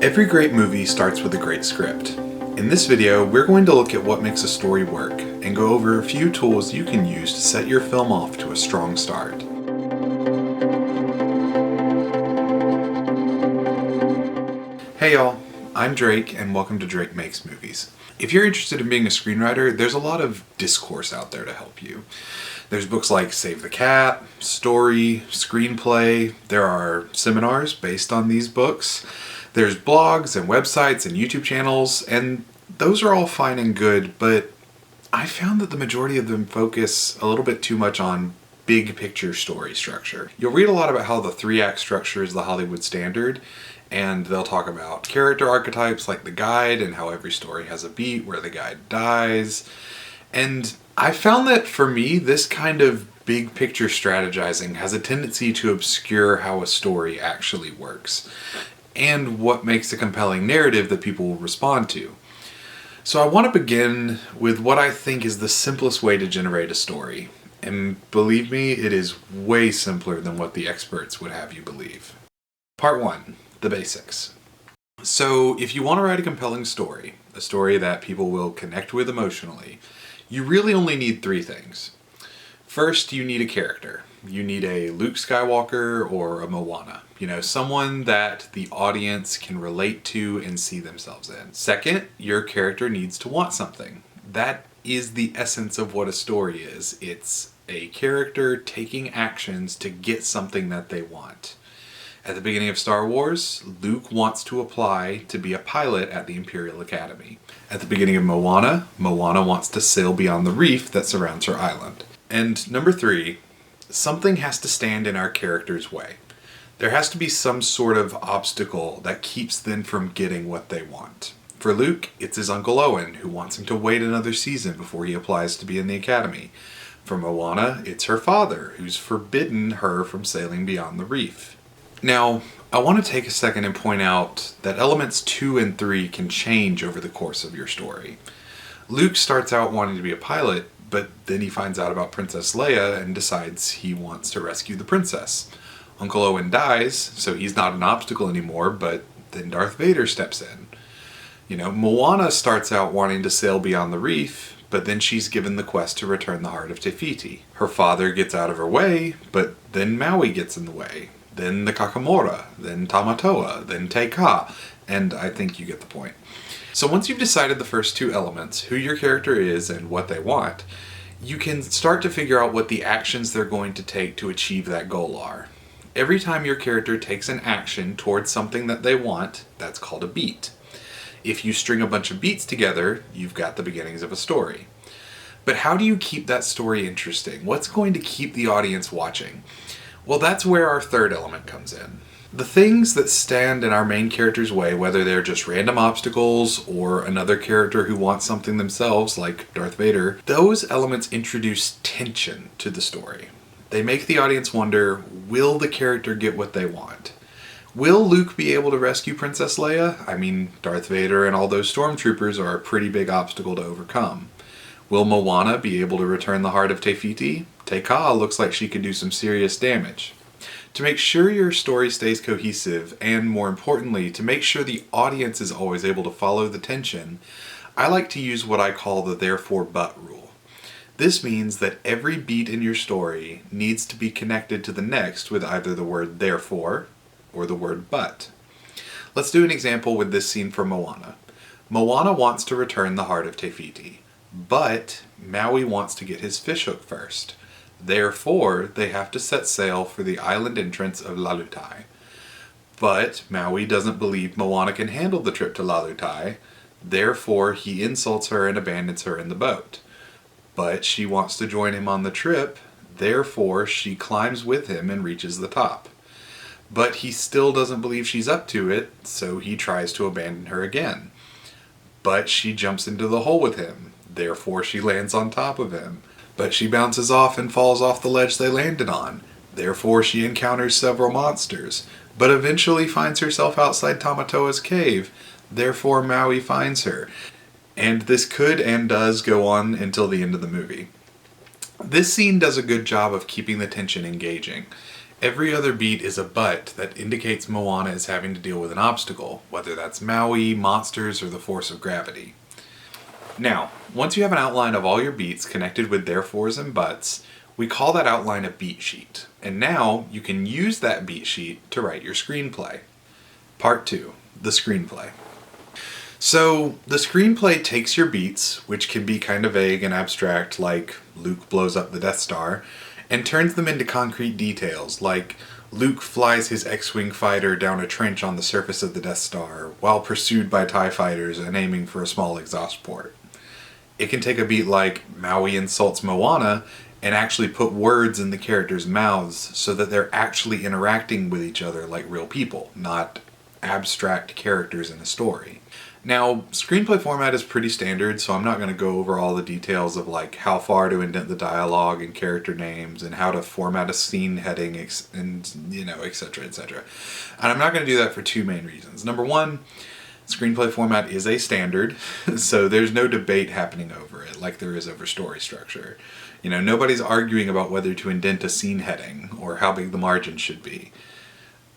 Every great movie starts with a great script. In this video, we're going to look at what makes a story work and go over a few tools you can use to set your film off to a strong start. Hey y'all, I'm Drake and welcome to Drake Makes Movies. If you're interested in being a screenwriter, there's a lot of discourse out there to help you. There's books like Save the Cat, Story, Screenplay. There are seminars based on these books. There's blogs and websites and YouTube channels, and those are all fine and good, but I found that the majority of them focus a little bit too much on big picture story structure. You'll read a lot about how the 3-act structure is the Hollywood standard, and they'll talk about character archetypes like the guide and how every story has a beat where the guide dies. And I found that for me, this kind of big picture strategizing has a tendency to obscure how a story actually works and what makes a compelling narrative that people will respond to. So I want to begin with what I think is the simplest way to generate a story. And believe me, it is way simpler than what the experts would have you believe. Part 1, the basics. So if you want to write a compelling story, a story that people will connect with emotionally, you really only need 3 things. First, you need a character. You need a Luke Skywalker or a Moana. Someone that the audience can relate to and see themselves in. Second, your character needs to want something. That is the essence of what a story is. It's a character taking actions to get something that they want. At the beginning of Star Wars, Luke wants to apply to be a pilot at the Imperial Academy. At the beginning of Moana, Moana wants to sail beyond the reef that surrounds her island. And number 3, something has to stand in our character's way. There has to be some sort of obstacle that keeps them from getting what they want. For Luke, it's his Uncle Owen, who wants him to wait another season before he applies to be in the academy. For Moana, it's her father, who's forbidden her from sailing beyond the reef. Now, I want to take a second and point out that elements 2 and 3 can change over the course of your story. Luke starts out wanting to be a pilot, but then he finds out about Princess Leia and decides he wants to rescue the princess. Uncle Owen dies, so he's not an obstacle anymore, but then Darth Vader steps in. Moana starts out wanting to sail beyond the reef, but then she's given the quest to return the heart of Te Fiti. Her father gets out of her way, but then Maui gets in the way. Then the Kakamora, then Tamatoa, then Te Ka, and I think you get the point. So once you've decided the first 2 elements, who your character is and what they want, you can start to figure out what the actions they're going to take to achieve that goal are. Every time your character takes an action towards something that they want, that's called a beat. If you string a bunch of beats together, you've got the beginnings of a story. But how do you keep that story interesting? What's going to keep the audience watching? Well, that's where our 3rd element comes in. The things that stand in our main character's way, whether they're just random obstacles or another character who wants something themselves, like Darth Vader, those elements introduce tension to the story. They make the audience wonder, will the character get what they want? Will Luke be able to rescue Princess Leia? I mean, Darth Vader and all those stormtroopers are a pretty big obstacle to overcome. Will Moana be able to return the heart of Te Fiti? Te Ka looks like she could do some serious damage. To make sure your story stays cohesive, and more importantly, to make sure the audience is always able to follow the tension, I like to use what I call the therefore but rule. This means that every beat in your story needs to be connected to the next with either the word therefore or the word but. Let's do an example with this scene from Moana. Moana wants to return the heart of Te Fiti, but Maui wants to get his fishhook first. Therefore, they have to set sail for the island entrance of Lalutai. But Maui doesn't believe Moana can handle the trip to Lalutai, therefore he insults her and abandons her in the boat. But she wants to join him on the trip, therefore she climbs with him and reaches the top. But he still doesn't believe she's up to it, so he tries to abandon her again. But she jumps into the hole with him, therefore she lands on top of him. But she bounces off and falls off the ledge they landed on, therefore she encounters several monsters, but eventually finds herself outside Tamatoa's cave, therefore Maui finds her. And this could and does go on until the end of the movie. This scene does a good job of keeping the tension engaging. Every other beat is a but that indicates Moana is having to deal with an obstacle, whether that's Maui, monsters, or the force of gravity. Now, once you have an outline of all your beats connected with their fors and buts, we call that outline a beat sheet. And now you can use that beat sheet to write your screenplay. Part 2, the screenplay. So the screenplay takes your beats, which can be kind of vague and abstract, like Luke blows up the Death Star, and turns them into concrete details, like Luke flies his X-Wing fighter down a trench on the surface of the Death Star while pursued by TIE fighters and aiming for a small exhaust port. It can take a beat like Maui insults Moana and actually put words in the characters' mouths so that they're actually interacting with each other like real people, not abstract characters in a story. Now, screenplay format is pretty standard, so I'm not going to go over all the details of like how far to indent the dialogue and character names and how to format a scene heading and etc, etc. And I'm not going to do that for two main reasons. Number one, screenplay format is a standard, so there's no debate happening over it like there is over story structure. Nobody's arguing about whether to indent a scene heading or how big the margin should be.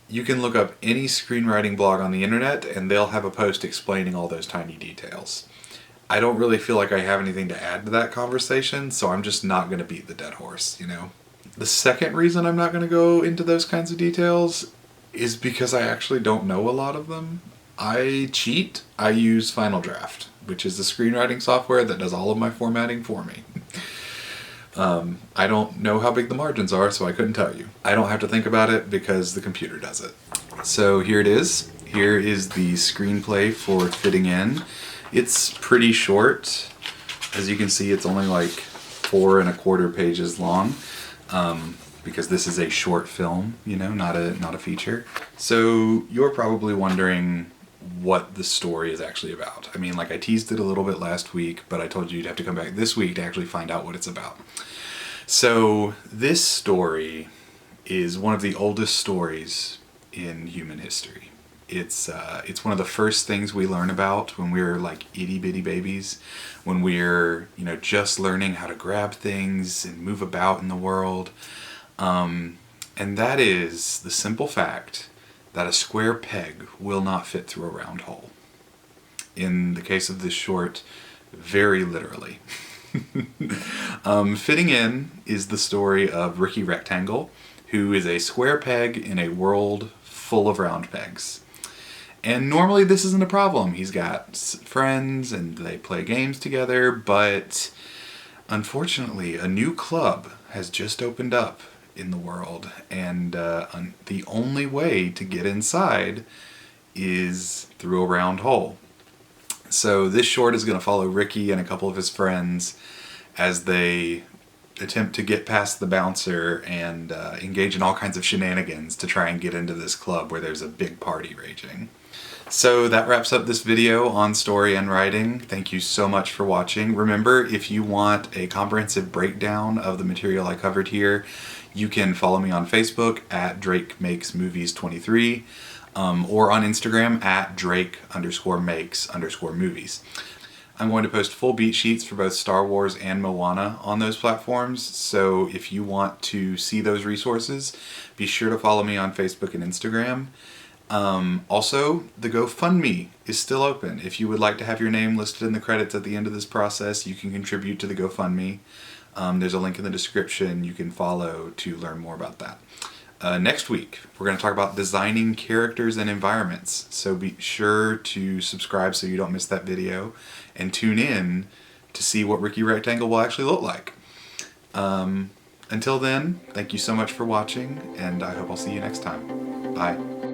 You can look up any screenwriting blog on the internet and they'll have a post explaining all those tiny details. I don't really feel like I have anything to add to that conversation, so I'm just not going to beat the dead horse, The second reason I'm not going to go into those kinds of details is because I actually don't know a lot of them. I cheat. I use Final Draft, which is the screenwriting software that does all of my formatting for me. I don't know how big the margins are, so I couldn't tell you. I don't have to think about it because the computer does it. So here it is. Here is the screenplay for Fitting In. It's pretty short. As you can see, it's only like 4.25 pages long, because this is a short film, not a feature. So you're probably wondering what the story is actually about. I teased it a little bit last week, but I told you you'd have to come back this week to actually find out what it's about. So this story is one of the oldest stories in human history. It's one of the first things we learn about when we're like itty bitty babies, when we're just learning how to grab things and move about in the world, and that is the simple fact that a square peg will not fit through a round hole. In the case of this short, very literally. Fitting In is the story of Ricky Rectangle, who is a square peg in a world full of round pegs. And normally this isn't a problem. He's got friends and they play games together, but unfortunately a new club has just opened up in the world, and the only way to get inside is through a round hole. So this short is going to follow Ricky and a couple of his friends as they attempt to get past the bouncer and engage in all kinds of shenanigans to try and get into this club where there's a big party raging. So that wraps up this video on story and writing. Thank you so much for watching. Remember, if you want a comprehensive breakdown of the material I covered here, you can follow me on Facebook at DrakeMakesMovies23 or on Instagram at Drake_makes_movies. I'm going to post full beat sheets for both Star Wars and Moana on those platforms, so if you want to see those resources, be sure to follow me on Facebook and Instagram. Also, the GoFundMe is still open. If you would like to have your name listed in the credits at the end of this process, you can contribute to the GoFundMe. There's a link in the description you can follow to learn more about that. Next week, we're going to talk about designing characters and environments, so be sure to subscribe so you don't miss that video, and tune in to see what Ricky Rectangle will actually look like. Until then, thank you so much for watching, and I hope I'll see you next time. Bye.